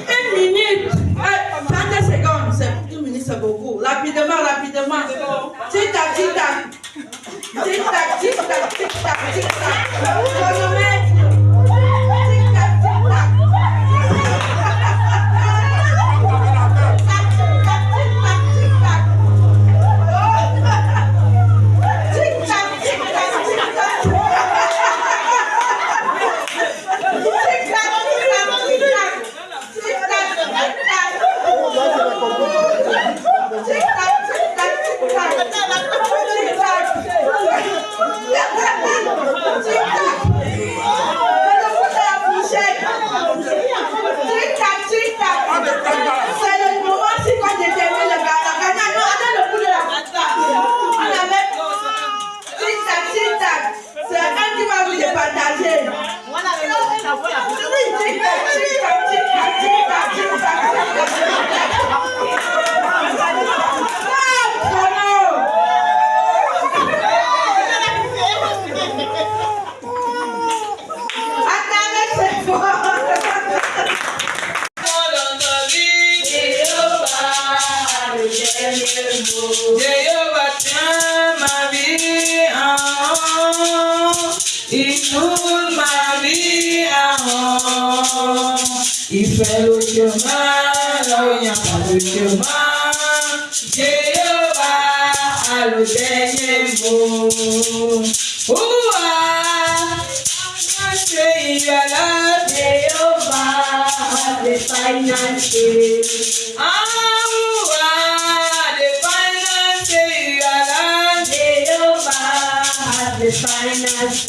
Une minute, 30 secondes, c'est 1 minute, c'est beaucoup. Rapidement, rapidement. Tic-tac, tic-tac. Tic-tac, tic-tac, tic-tac, tic-tac. Chronomètre. Tic-tac, tic-tac. Jéhovah tient ma vie il tourne ma vie il fait le chemin là où il n'y a pas de chemin. Jéhovah a le dernier mot. Jéhovah a des finances. The finance.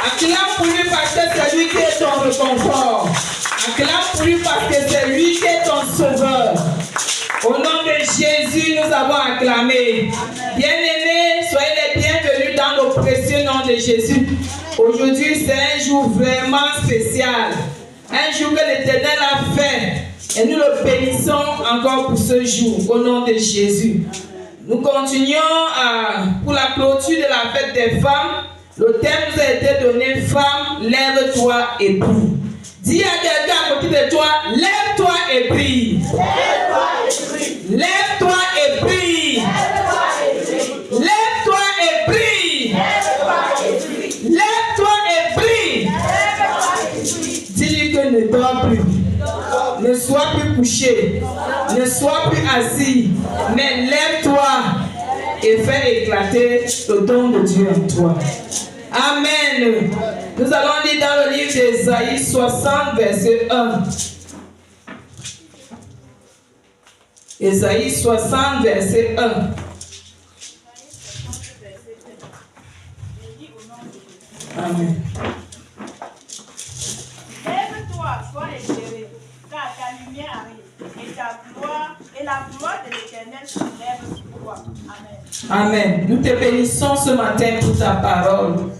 Acclame pour lui parce que c'est lui qui est ton réconfort. Acclame pour lui parce que c'est lui qui est ton sauveur. Au nom de Jésus, nous avons acclamé. Bien-aimés, soyez les bienvenus dans le précieux nom de Jésus. Aujourd'hui, c'est un jour vraiment spécial. Un jour que l'Éternel a fait. Et nous le bénissons encore pour ce jour, au nom de Jésus. Nous continuons pour la clôture de la fête des femmes. Le thème nous a été donné, femme, lève-toi et brille. Dis à quelqu'un à côté de toi, lève-toi et brille. Lève-toi et brille. Lève-toi et brille. Lève-toi et brille. Dis-lui que ne dors plus. Ne sois plus couché. Ne sois plus assis. Mais lève-toi et fais éclater le don de Dieu en toi. Amen. Nous allons lire dans le livre d'Ésaïe 60, verset 1. Ésaïe 60, verset 1. Amen. Lève-toi, sois éclairé, car ta lumière arrive, et la gloire de l'Éternel se lève sur toi. Amen. Amen. Nous te bénissons ce matin pour ta parole.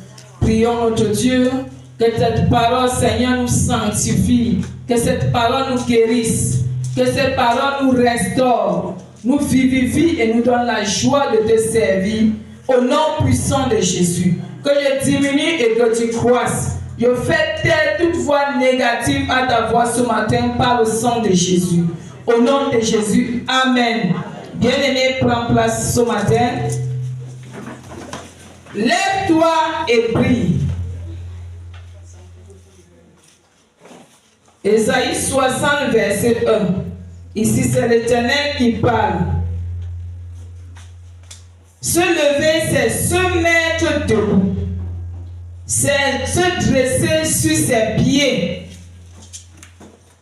Prions notre Dieu que cette parole, Seigneur, nous sanctifie, que cette parole nous guérisse, que cette parole nous restaure, nous vivifie et nous donne la joie de te servir au nom puissant de Jésus. Que je diminue et que tu croisses. Je fais taire toute voix négative à ta voix ce matin par le sang de Jésus. Au nom de Jésus, Amen. Bien-aimé, prends place ce matin. Lève-toi et prie. Ésaïe 60, verset 1. Ici, c'est l'Éternel qui parle. Se lever, c'est se mettre debout. C'est se dresser sur ses pieds.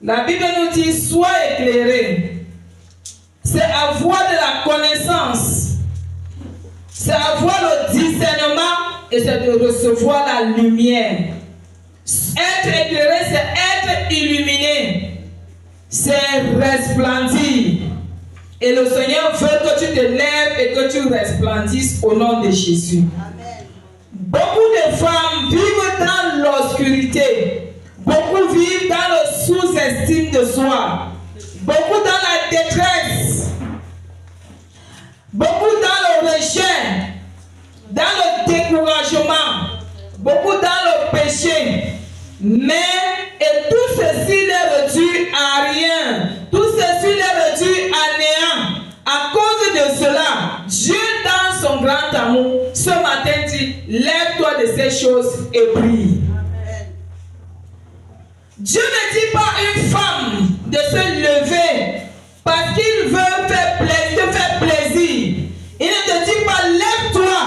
La Bible nous dit, sois éclairé. C'est avoir de la connaissance. C'est avoir le discernement et c'est de recevoir la lumière. Être éclairé, c'est être illuminé. C'est resplendir. Et le Seigneur veut que tu te lèves et que tu resplendisses au nom de Jésus. Amen. Beaucoup de femmes vivent dans l'obscurité. Beaucoup vivent dans le sous-estime de soi. Beaucoup dans la détresse. Beaucoup dans le rejet. Dans le découragement. Beaucoup dans le péché. Et tout ceci les réduit à rien. Tout ceci les réduit à néant. À cause de cela, Dieu dans son grand amour, ce matin dit, lève-toi de ces choses et prie. Amen. Dieu ne dit pas à une femme de se lever parce qu'il veut te faire plaisir. Il ne te dit pas, lève-toi,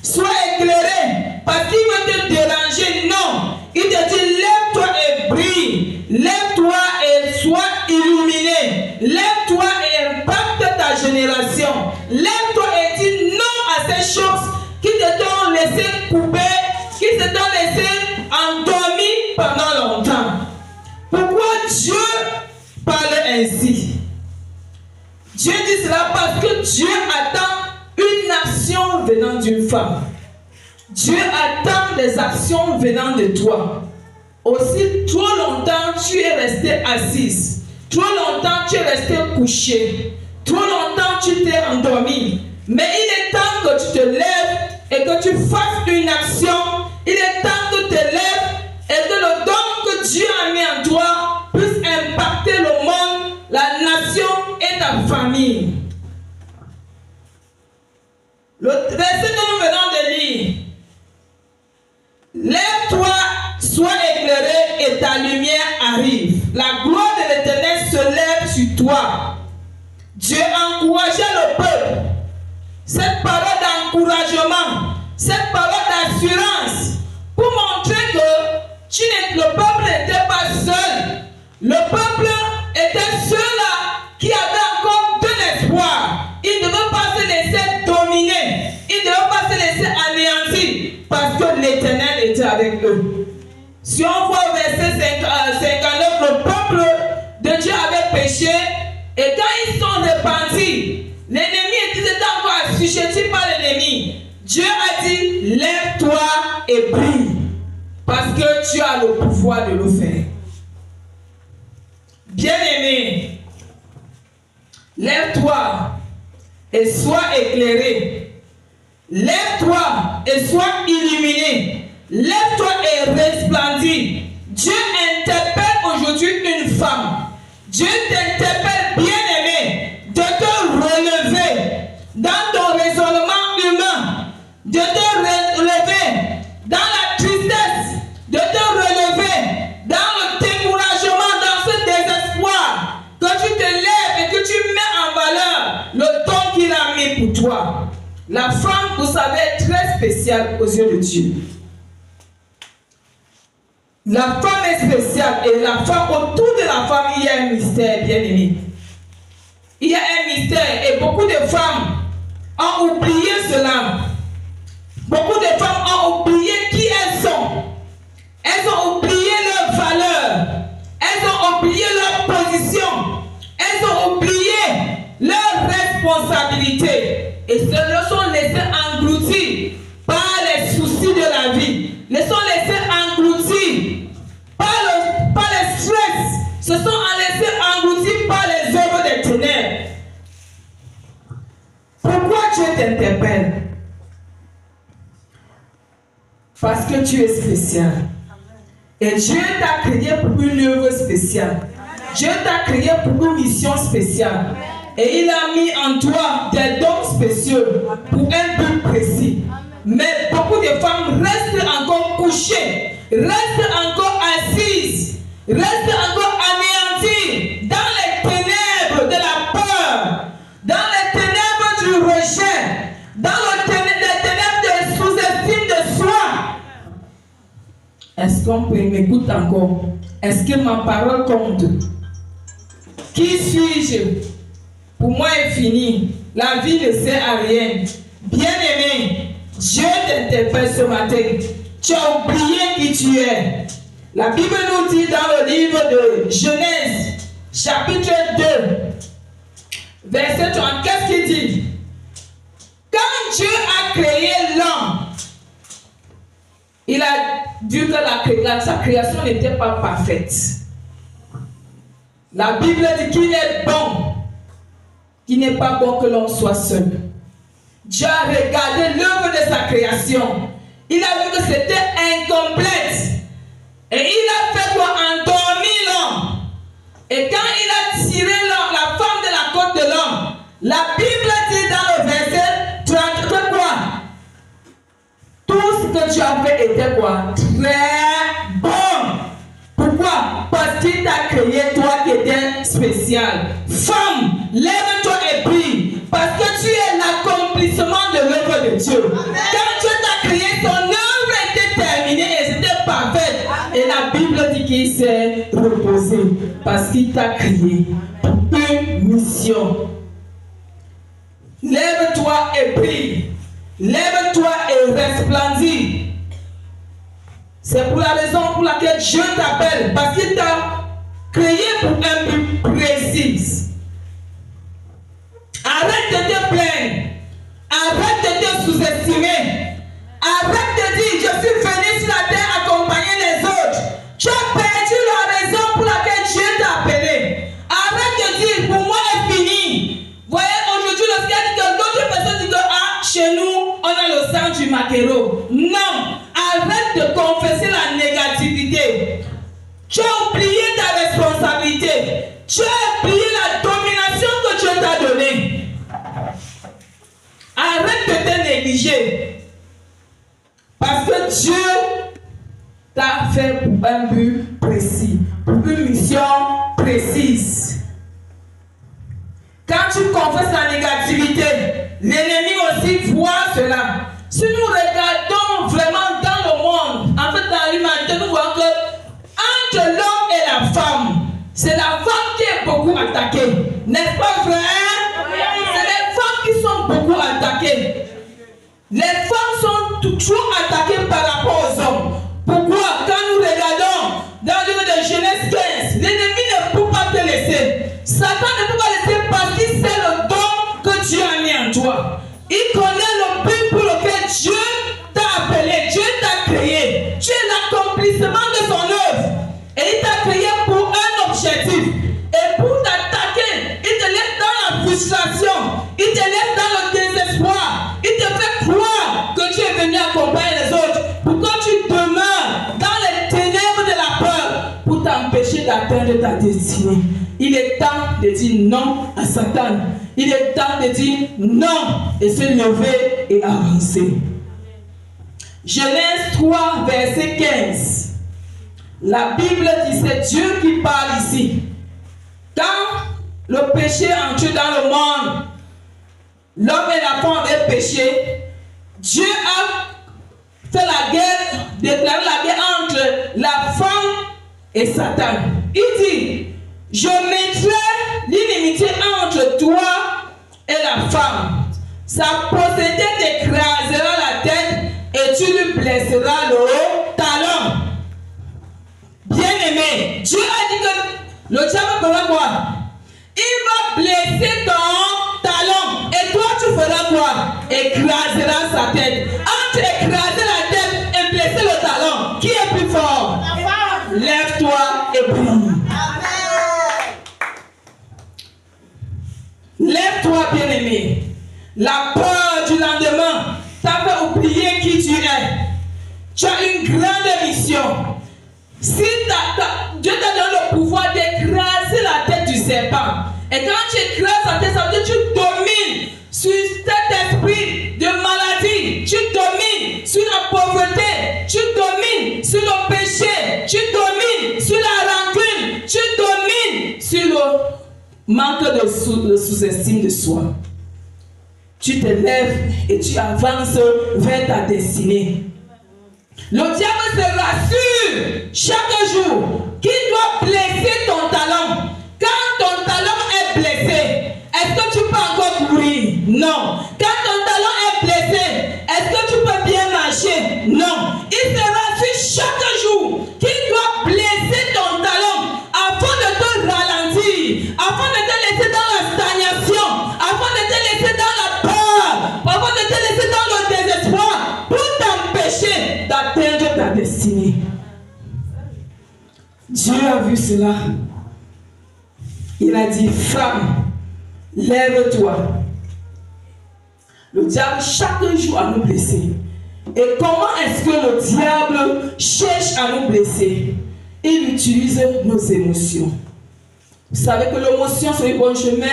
sois éclairé parce qu'il veut te déranger. Non. Il te dit, lève-toi et brille. Lève-toi et sois illuminé. Lève-toi et impacte ta génération. Lève-toi et dis non à ces choses qui te t'ont laissé couper, qui te t'ont laissé endormi pendant longtemps. Pourquoi Dieu parle ainsi? Dieu dit cela parce que Dieu attend une action venant d'une femme. Dieu attend des actions venant de toi. Aussi, trop longtemps, tu es resté assise. Trop longtemps, tu es resté couché. Trop longtemps, tu t'es endormi. Mais il est temps que tu te lèves et que tu fasses une action. Il est temps que tu te lèves et que le don que Dieu a mis en toi puisse impacter le monde, la nation et ta famille. Le verset que nous venons de lire. Lève-toi, sois éclairé et ta lumière arrive. La gloire de l'Éternel se lève sur toi. Dieu encourageait le peuple. Cette parole d'encouragement, cette parole d'assurance, pour montrer que le peuple n'était pas seul. Le peuple était ceux-là qui avaient encore de l'espoir. Il ne devait pas se laisser dominer. Il ne devait pas se laisser anéantir. Parce que l'Éternel était avec eux. Si on voit au verset 59, le peuple de Dieu avait péché. Et quand ils sont repentis, l'ennemi était encore assujetti par l'ennemi. Dieu a dit, lève-toi et prie. Parce que tu as le pouvoir de le faire. Bien-aimé, lève-toi et sois éclairé. Lève-toi et sois illuminé. Lève-toi et resplendis. Dieu interpelle aujourd'hui une femme. Dieu t'interpelle, bien-aimé, de te relever dans ton raisonnement humain, de te relever dans la tristesse, de te relever dans le découragement, dans ce désespoir, que tu te lèves et que tu mets en valeur le don qu'il a mis pour toi. La femme, vous savez, est très spéciale aux yeux de Dieu. La femme est spéciale et la femme, autour de la femme, il y a un mystère, bien aimé. Il y a un mystère et beaucoup de femmes ont oublié cela. Beaucoup de femmes ont oublié qui elles sont. Elles ont oublié leurs valeurs. Elles ont oublié leur position. Elles ont oublié leurs responsabilités. Et ce ne sont les ne sont laissés engloutir par le stress, se sont laissés engloutir par les œuvres des ténèbres. Pourquoi Dieu t'interpelle? Parce que tu es spécial. Et Dieu t'a créé pour une œuvre spéciale. Dieu t'a créé pour une mission spéciale. Et il a mis en toi des dons spéciaux pour un but précis. Mais beaucoup de femmes restent encore couchées, restent encore assises, restent encore anéanties dans les ténèbres de la peur, dans les ténèbres du rejet, dans les ténèbres de sous-estime de soi. Est-ce qu'on m'écoute encore? Est-ce que ma parole compte? Qui suis-je? Pour moi est fini. La vie ne sert à rien. Bien-aimé, Dieu t'interpelle ce matin. Tu as oublié qui tu es. La Bible nous dit dans le livre de Genèse, chapitre 2, verset 30, qu'est-ce qu'il dit? Quand Dieu a créé l'homme, il a dit que sa création n'était pas parfaite. La Bible dit qu'il est bon, qu'il n'est pas bon que l'on soit seul. Dieu a regardé l'œuvre de sa création. Il a vu que c'était incomplète. Et il a fait quoi? Endormir l'homme. Et quand il a tiré l'homme, la femme de la côte de l'homme, la Bible dit dans le verset 30 quoi? Tout ce que tu as fait était quoi? Très bon. Pourquoi? Parce qu'il t'a créé, toi qui étais spécial. Femme, lève-toi et prie. Parce que tu es l'accomplissement de l'œuvre de Dieu. Amen. Quand Dieu t'a créé, ton œuvre était terminée et c'était parfaite. Et la Bible dit qu'il s'est reposé. Parce qu'il t'a créé pour une mission. Lève-toi et prie. Lève-toi et resplendis. C'est pour la raison pour laquelle Dieu t'appelle. Parce qu'il t'a créé pour un but précis. Arrête de te plaindre. Arrête de te sous-estimer. Arrête de dire, je suis venu sur la terre accompagner les autres. Tu as perdu la raison pour laquelle Dieu t'a appelé. Arrête de dire, pour moi est fini. Voyez, aujourd'hui, lorsqu'il dit que d'autres personnes disent que chez nous, on a le sang du maquereau. Non. Arrête de confesser la négativité. Tu as oublié ta responsabilité. Tu as oublié la domination que Dieu t'a donnée. Arrête de te négliger. Parce que Dieu t'a fait pour un but précis, pour une mission précise. Quand tu confesses la négativité, l'ennemi aussi voit cela. Si nous regardons vraiment dans le monde, en fait dans l'humanité, nous voyons que entre l'homme et la femme, c'est la femme qui est beaucoup attaquée. N'est-ce pas vrai? C'est les femmes qui sont beaucoup attaquées. Les femmes sont toujours attaquées par rapport aux hommes. Pourquoi? Quand nous regardons dans le livre de Genèse 15, l'ennemi ne peut pas te laisser. Satan ne peut pas laisser parce qu'il sait le don que Dieu a mis en toi. Il connaît le but pour lequel Dieu t'a appelé, Dieu t'a créé. Tu es l'accomplissement de son œuvre. Et il t'a créé pour un objectif. Et pour t'attaquer, il te laisse dans la frustration. Il te laisse dans le désespoir. Il te fait croire que tu es venu accompagner les autres. Pourquoi tu demeures dans les ténèbres de la peur pour t'empêcher d'atteindre ta destinée? Il est temps de dire non à Satan. Il est temps de dire non et se lever et avancer. Genèse 3, verset 15. La Bible dit, c'est Dieu qui parle ici. Quand le péché entre dans le monde, l'homme et la femme avaient péché, Dieu a fait la guerre, déclaré la guerre entre la femme et Satan. Il dit, je mettrai l'inimitié entre toi et la femme. Sa procédé t'écrasera la tête et tu lui blesseras le talon. Bien-aimé, Dieu a dit que le diable fera quoi? Il va blesser ton talon. Et toi tu feras quoi? Écraseras sa tête. Entre écraser la tête et blesser le talon, bien-aimé, la peur du lendemain t'a fait oublier qui tu es. Tu as une grande mission. Si Dieu t'a donné le pouvoir d'écraser la tête du serpent, et quand tu écrases la tête, ça veut dire que tu domines sur cet esprit de maladie, tu domines sur la pauvreté, tu domines sur le péché, tu domines sur la rancune, tu domines sur le manque de sous-estime de soi. Tu te lèves et tu avances vers ta destinée. Le diable se rassure chaque jour qu'il doit blesser ton talent. Quand ton talent est blessé, est-ce que tu peux encore courir? Non. Quand ton talent est blessé, est-ce que tu peux bien marcher? Non. Il se rassure chaque jour qu'il doit blesser ton talent afin de te ralentir, afin de te laisser dans la stagnation, afin de te laisser dans la peur, afin de te laisser dans le désespoir pour t'empêcher d'atteindre ta destinée. Dieu a vu cela. Il a dit, femme, lève-toi. Le diable chaque jour à nous blesser. Et comment est-ce que le diable cherche à nous blesser? Il utilise nos émotions. Vous savez que l'émotion sur le bon chemin,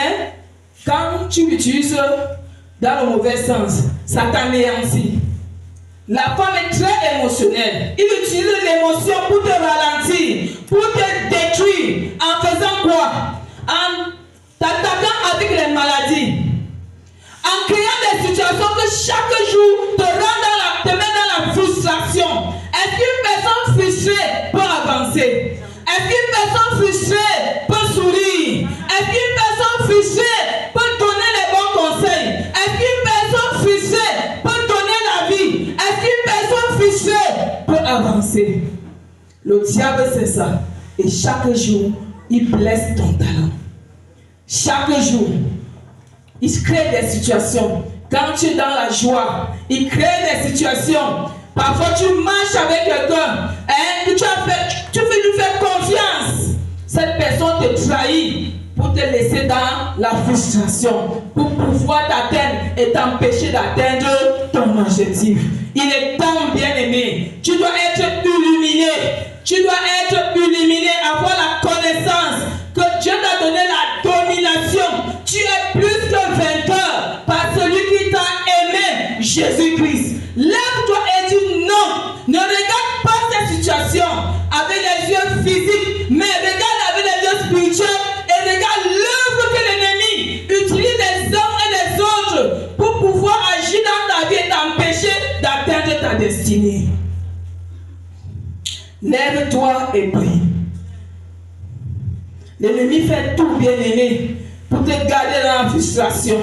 quand tu l'utilises dans le mauvais sens, ça t'anéantit. La femme est très émotionnelle. Il utilise l'émotion pour te ralentir, pour te détruire. En faisant quoi? En t'attaquant avec les maladies. En créant des situations que chaque jour te met dans la frustration. Est-ce qu'une personne frustrée peut avancer? Est-ce qu'une personne frustrée peut sourire? Est-ce qu'une personne frustrée peut donner les bons conseils? Est-ce qu'une personne frustrée peut donner la vie? Est-ce qu'une personne frustrée peut avancer? Le diable c'est ça. Et chaque jour, il blesse ton talent. Chaque jour, il crée des situations. Quand tu es dans la joie, il crée des situations. Parfois, tu marches avec quelqu'un, tu veux lui faire confiance. Cette personne te trahit pour te laisser dans la frustration, pour pouvoir t'atteindre et t'empêcher d'atteindre ton objectif. Il est temps, bien-aimé. Tu dois être illuminé. Tu dois être illuminé, avoir la connaissance que Dieu t'a donné la domination. Tu es plus que vainqueur par celui qui t'a aimé, Jésus-Christ. Lève-toi et dis non. Ne regarde pas cette situation avec les yeux physiques, mais regarde avec les yeux spirituels et regarde l'œuvre que l'ennemi utilise des hommes et des autres pour pouvoir agir dans ta vie et t'empêcher d'atteindre ta destinée. Lève-toi et prie. L'ennemi fait tout, bien-aimé, pour te garder dans la frustration.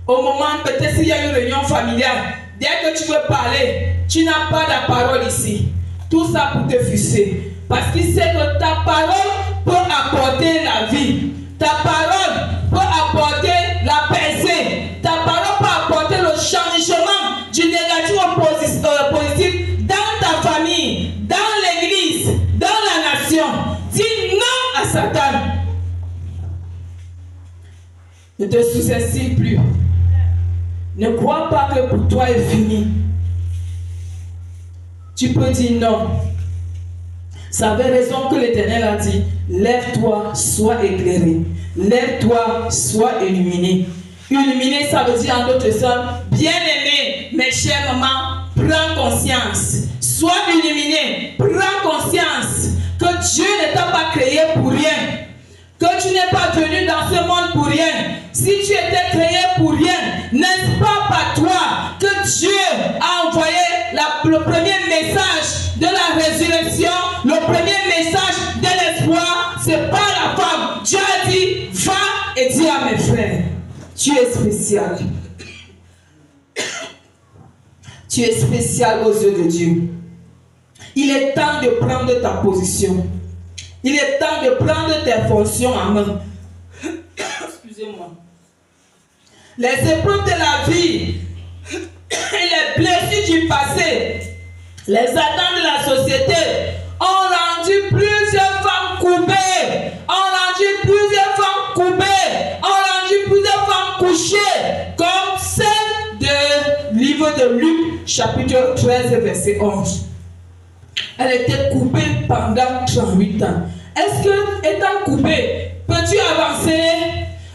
Au moment, peut-être s'il y a une réunion familiale, dès que tu veux parler, tu n'as pas la parole ici. Tout ça pour te frustrer. Parce qu'il sait que ta parole peut apporter la vie. Ta parole peut apporter la percée. Ta parole peut apporter le changement du négatif au positif dans ta famille, dans l'église, dans la nation. Dis non à Satan. Ne te sous-estime plus. Ne crois pas que pour toi est fini. Tu peux dire non. Ça avait raison que l'Éternel a dit. Lève-toi, sois éclairé. Lève-toi, sois illuminé. Illuminé, ça veut dire en d'autres termes, bien-aimé, mes chères mamans, prends conscience. Sois illuminé, prends conscience que Dieu ne t'a pas créé pour rien. Que tu n'es pas venu dans ce monde pour rien. Si tu étais créé pour rien, n'est-ce pas par toi que Dieu a envoyé le premier message de la résurrection, le premier message de l'espoir, c'est pas la femme. Dieu a dit, va et dis à mes frères, tu es spécial. Tu es spécial aux yeux de Dieu. Il est temps de prendre ta position. Il est temps de prendre tes fonctions en main. Excusez-moi. Les épreuves de la vie et les blessures du passé, les attentes de la société ont rendu plusieurs femmes coupées, ont rendu plusieurs femmes coupées, ont rendu plusieurs femmes couchées de Luc, chapitre 13, verset 11. Elle était coupée pendant 38 ans. Est-ce que, étant coupée, peux-tu avancer?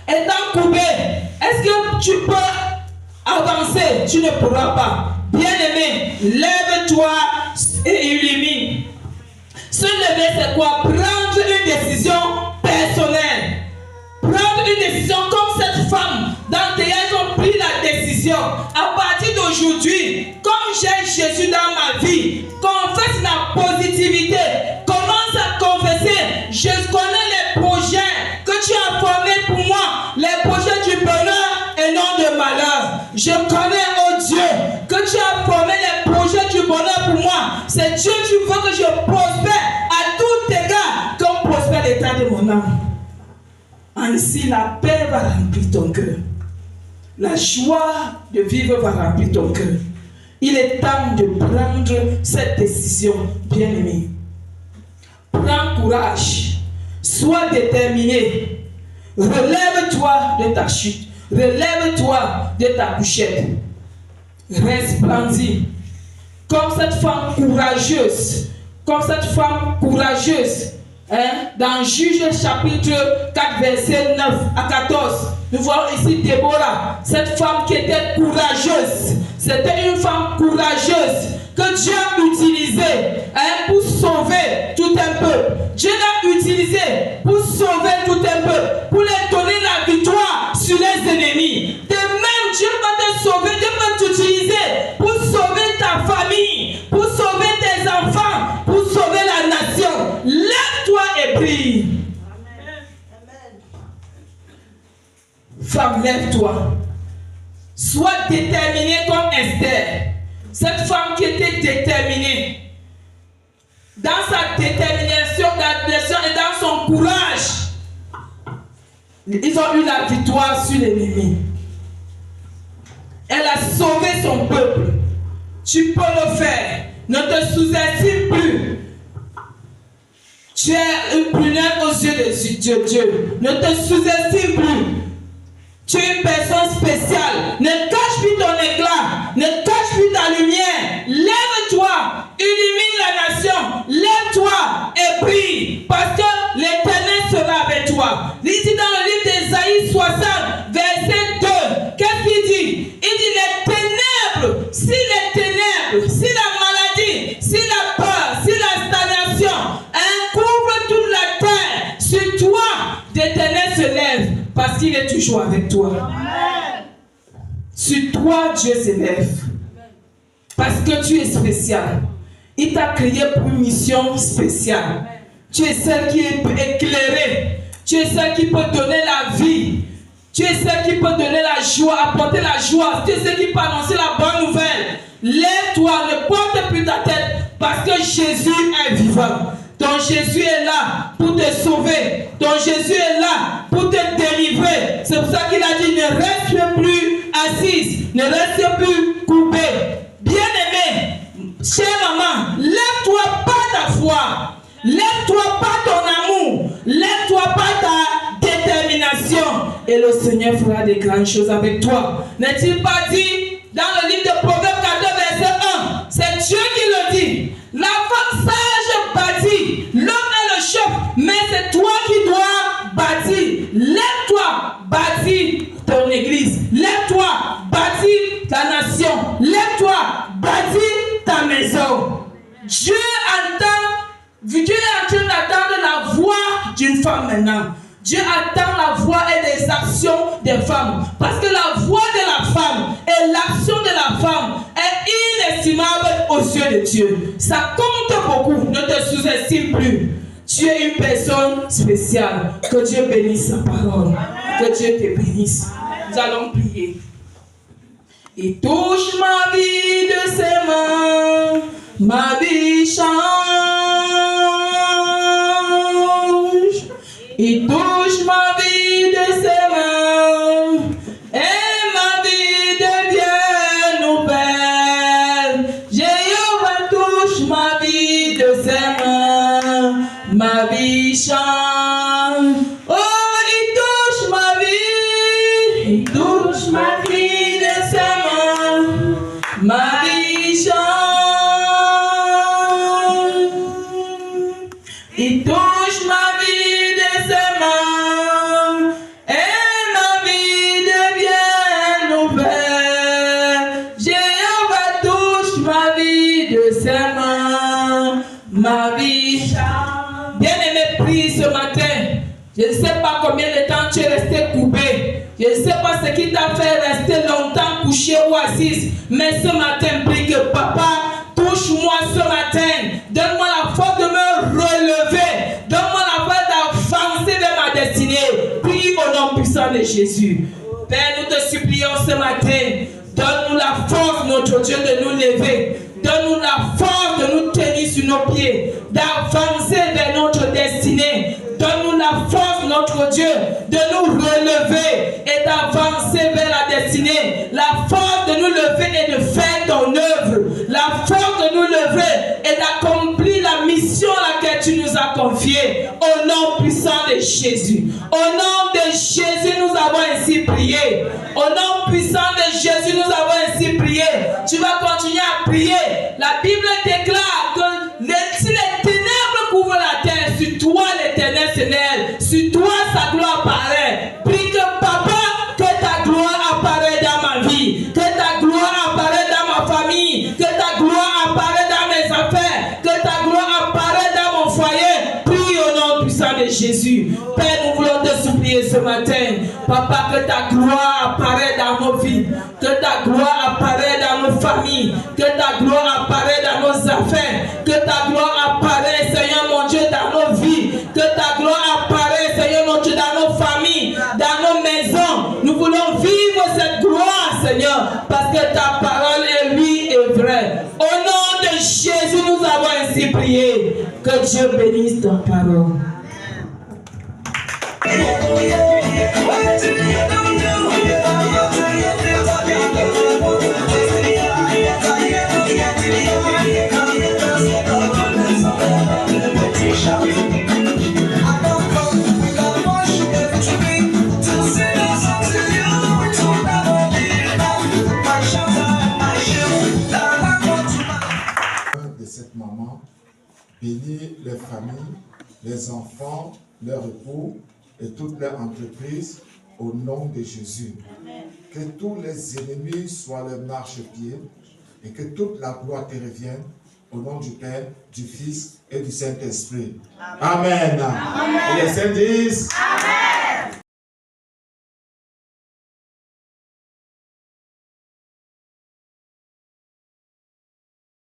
Étant coupée, est-ce que tu peux avancer? Tu ne pourras pas. Bien-aimé, lève-toi et illumine. Se lever, c'est quoi? Prendre une décision personnelle. Prendre une décision comme cette femme dans Théâtre ont pris la décision. À partir d'aujourd'hui, comme j'ai Jésus dans ma vie, confesse la positivité. Commence à confesser. Je connais les projets que tu as formés pour moi. Les projets du bonheur et non de malheur. Je connais, oh Dieu, que tu as formé les projets du bonheur pour moi. C'est Dieu, tu veux que je prospère à tout égard, comme prospère l'état de mon âme. Ainsi, la paix va remplir ton cœur. La joie de vivre va remplir ton cœur. Il est temps de prendre cette décision, bien-aimé. Prends courage. Sois déterminé. Relève-toi de ta chute. Relève-toi de ta couchette. Resplendis. Comme cette femme courageuse. Comme cette femme courageuse. Dans Juge chapitre 4 verset 9 à 14, nous voyons ici Déborah, cette femme qui était courageuse. C'était une femme courageuse que Dieu a utilisée pour sauver tout un peuple. Dieu l'a utilisée pour sauver tout un peuple, pour leur donner la victoire sur les ennemis. De même, Dieu va te sauver, Dieu va t'utiliser pour sauver ta famille, pour sauver tes enfants, pour sauver la nation. Lève-toi et prie. Femme, lève-toi. Sois déterminée comme Esther. Cette femme qui était déterminée. Dans sa détermination et dans son courage, ils ont eu la victoire sur l'ennemi. Elle a sauvé son peuple. Tu peux le faire. Ne te sous-estime plus. Tu es une prunelle aux yeux de Dieu. Ne te sous-estime plus. Tu es une personne spéciale. Ne cache plus ton éclat. Ne cache plus ta lumière. Lève-toi. Illumine la nation. Lève-toi et prie. Parce que l'Éternel sera avec toi. Ici dans le livre d'Ésaïe 60, verset 2. Qu'est-ce qu'il dit? Il dit les ténèbres. Si les ténèbres, si la maladie, si la peur, si la stagnation, couvre toute la terre, sur toi, l'Éternel se lève. Parce qu'il est toujours avec toi. Amen. Sur toi, Dieu s'élève. Parce que tu es spécial. Il t'a créé pour une mission spéciale. Amen. Tu es celle qui peut éclairer. Tu es celle qui peut donner la vie. Tu es celle qui peut donner la joie, apporter la joie. Tu es celle qui peut annoncer la bonne nouvelle. Lève-toi, ne porte plus ta tête. Parce que Jésus est vivant. Ton Jésus est là pour te sauver. Ton Jésus est là pour te délivrer. C'est pour ça qu'il a dit, ne reste plus assise. Ne reste plus coupée. Bien-aimé, chère maman, lève-toi par ta foi. Lève-toi par ton amour. Lève-toi par ta détermination. Et le Seigneur fera des grandes choses avec toi. N'est-il pas dit dans le livre de Proverbes 14, verset 1? C'est Dieu qui le dit. La femme sage bâtit, l'homme est le chef, mais c'est toi qui dois bâtir. Lève-toi, bâtis ton église. Lève-toi, bâtis ta nation. Lève-toi, bâtis ta maison. Dieu est en train d'attendre la voix d'une femme maintenant. Dieu attend la voix et les actions des femmes. Parce que la voix de la femme et l'action de la femme est inestimable aux yeux de Dieu. Ça compte beaucoup. Ne te sous-estime plus. Tu es une personne spéciale. Que Dieu bénisse sa parole. Que Dieu te bénisse. Nous allons prier. Il touche ma vie de ses mains. Ma vie change. Il touche ma vie de ses mains et ma vie devient nouvelle. Jéhovah touche ma vie de ses mains, ma vie change. Oh, il touche ma vie de ses mains, ma Je ne sais pas ce qui t'a fait rester longtemps couché ou assise, mais ce matin, prie que papa, touche-moi ce matin. Donne-moi la force de me relever. Donne-moi la force d'avancer vers ma destinée. Prie au nom puissant de Jésus. Père, nous te supplions ce matin. Donne-nous la force, notre Dieu, de nous lever. Donne-nous la force de nous tenir sur nos pieds, d'avancer vers notre destinée. Donne-nous la force, notre Dieu, de nous relever et d'avancer vers la destinée. La force de nous lever et de faire ton œuvre. La force de nous lever et d'accomplir la mission à laquelle tu nous as confiée. Au nom puissant de Jésus. Au nom de Jésus, nous avons ainsi prié. Au nom puissant de Jésus, nous avons ainsi prié. Tu vas continuer à prier. La Bible déclare que si les ténèbres couvrent la terre, sur toi l'Éternel s'élève, sur toi sa gloire apparaît. Prie que papa, que ta gloire apparaît dans ma vie, que ta gloire apparaît dans ma famille, que ta gloire apparaît dans mes affaires, que ta gloire apparaît dans mon foyer. Prie au nom puissant de Jésus. Père, nous voulons te supplier ce matin, papa, que ta gloire apparaît dans nos vies, que ta gloire apparaît dans nos familles, que ta gloire apparaît dans nos affaires, que ta gloire apparaît, Seigneur mon Dieu, dans nos vies, que ta gloire apparaît, Seigneur mon Dieu, dans nos familles, dans nos maisons. Nous voulons vivre cette gloire, Seigneur, parce que ta parole est lui est vraie. Au nom de Jésus, nous avons ainsi prié. Que Dieu bénisse ta parole. De cette maman, bénis les familles, les enfants, leurs époux et toutes leurs entreprises au nom de Jésus. Que tous les ennemis soient le marchepied et que toute la gloire te revienne au nom du Père, du Fils et du Saint-Esprit. Amen. Amen. Et les saints disent Amen.